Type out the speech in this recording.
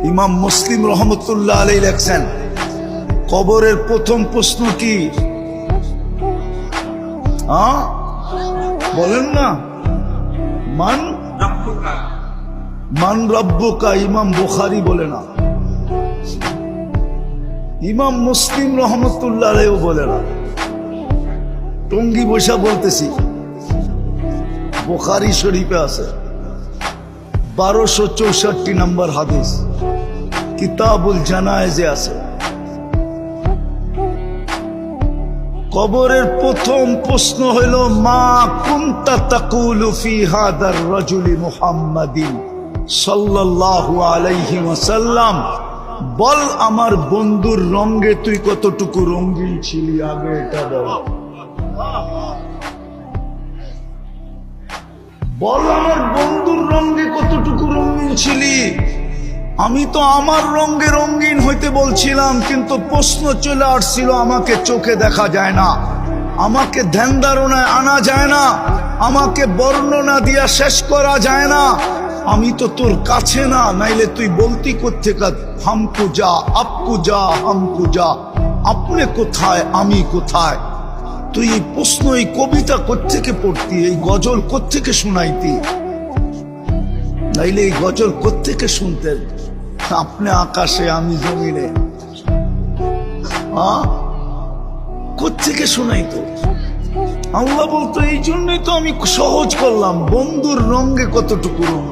ইমাম মুসলিম রহমতুল্লাহ আলাইহি লেখছেন, কবরের প্রথম প্রশ্ন কি? বলেন না, মান রব্বুকা। ইমাম বুখারী বলে না, ইমাম মুসলিম রহমতুল্লাহ আলাইহি বলে না। টঙ্গি বৈশা বলতেছি, বুখারী শরীফে আছে 1264 নম্বর হাদিস, কিতাবুল জানায়েজে আছে। কবরের প্রথম প্রশ্ন হইল, মা কুনতা তাকুলু ফি হাদার রাজুলি মুহাম্মাদিন সাল্লাল্লাহু আলাইহি ওয়াসাল্লাম। বল আমার বন্ধুর রঙে তুই কতটুকু রঙিন ছিলি, আগে এটা বল। বল আমার বন্ধুর রঙে কতটুকু রঙিন ছিলি। আমি তো আমার রঙে রঙিন হইতে বলছিলাম, কিন্তু প্রশ্ন চলে আসছিল, আমাকে চোখে দেখা যায় না, আমাকে ধ্যান ধারণায় আনা যায় না, আমাকে বর্ণনা দিয়া শেষ করা যায় না। আমি তো তোর কাছে না, নাইলে তুই বলতি কোত্থেকে হামকু যা, আপকু যা, হামকু যা। আপনি কোথায়, আমি কোথায়? তুই এই প্রশ্ন, এই কবিতা কোত্থেকে পড়তি, এই গজল কোত্থেকে শোনাইতি, নাইলে এই গজল কোত্থেকে শুনতেন? আপনি আকাশে, আমি জমিনে, কোত্থেকে শোনাইতো? আল্লাহ বলতো, এই জন্যই তো আমি সহজ করলাম, বন্ধুর রঙে কতটুকু রঙ।